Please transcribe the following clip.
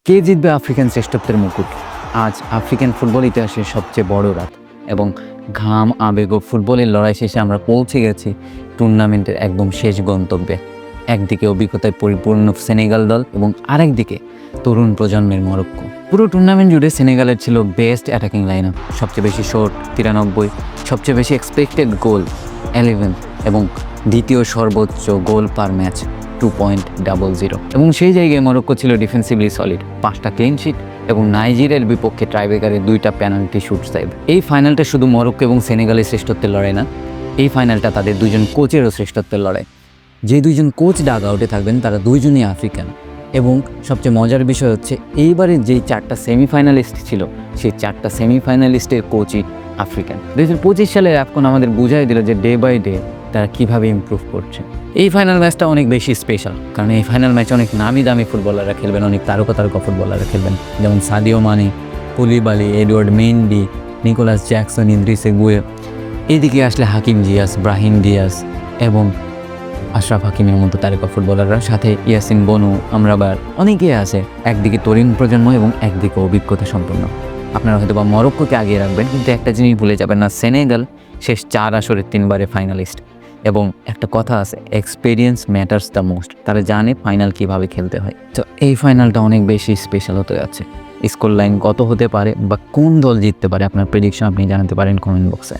কে জিতবে আফ্রিকান শ্রেষ্ঠত্বের মুকুট? আজ আফ্রিকান ফুটবল ইতিহাসের সবচেয়ে বড় রাত এবং ঘাম আবেগ ও ফুটবলের লড়াই শেষে আমরা পৌঁছে গেছি টুর্নামেন্টের একদম শেষ গন্তব্যে। একদিকে অভিজ্ঞতায় পরিপূর্ণ সেনেগাল দল এবং আরেকদিকে তরুণ প্রজন্মের মরক্কো। পুরো টুর্নামেন্ট জুড়ে সেনেগালের ছিল বেস্ট অ্যাটাকিং লাইন আপ, সবচেয়ে বেশি শট 93, সবচেয়ে বেশি এক্সপেক্টেড গোল 11 এবং দ্বিতীয় সর্বোচ্চ গোল পার ম্যাচ 2.00। এবং সেই জায়গায় মরক্কো ছিল ডিফেন্সিভলি সলিড, 5টা ক্লিন শিট এবং নাইজেরিয়ার বিপক্ষে ট্রাইব্রেকারে 2টা পেনাল্টি শুট সেভ। এই ফাইনালটা শুধু মরক্কো এবং সেনেগালের শ্রেষ্ঠত্বের লড়াই না, এই ফাইনালটা তাদের দুজন কোচেরও শ্রেষ্ঠত্বের লড়াই। যে দুইজন কোচ ডাগ আউটে থাকবেন তারা দুইজনই আফ্রিকান। এবং সবচেয়ে মজার বিষয় হচ্ছে এইবারে যেই 4টা সেমিফাইনালিস্ট ছিল সেই 4টা সেমিফাইনালিস্টের কোচই আফ্রিকান। 2025 সালের আফকন আমাদের বুঝাই দিল যে ডে বাই ডে তারা কীভাবে ইমপ্রুভ করছে। এই ফাইনাল ম্যাচটা অনেক বেশি স্পেশাল, কারণ এই ফাইনাল ম্যাচে অনেক নামি দামি ফুটবলাররা খেলবেন, অনেক তারকা ফুটবলাররা খেলবেন, যেমন Sadio Mane, Koulibaly, Edouard Mendy, Nicolas Jackson, Idrissa Gueye. এদিকে আসলে হাকিম জিয়াস, ব্রাহিম ডিয়াস এবং আশরাফ হাকিমের মতো তারকা ফুটবলাররা, সাথে ইয়াসিন বনু, আমরাবার, অনেকেই আছে। একদিকে তরুণ প্রজন্ম এবং একদিকে অভিজ্ঞতা সম্পন্ন। আপনারা হয়তো বা মরক্কোকে আগিয়ে রাখবেন, কিন্তু একটা জিনিস ভুলে যাবেন না, সেনেগাল শেষ 4 আসরের 3বারে ফাইনালিস্ট। এবং একটা কথা আছে, এক্সপিরিয়েন্স ম্যাটার্স দ্য মোস্ট। তারা জানে ফাইনাল কীভাবে খেলতে হয়। তো এই ফাইনালটা অনেক বেশি স্পেশাল হতে যাচ্ছে। স্কোর লাইন কত হতে পারে বা কোন দল জিততে পারে, আপনার প্রেডিকশন আপনি জানাতে পারেন কমেন্ট বক্সে।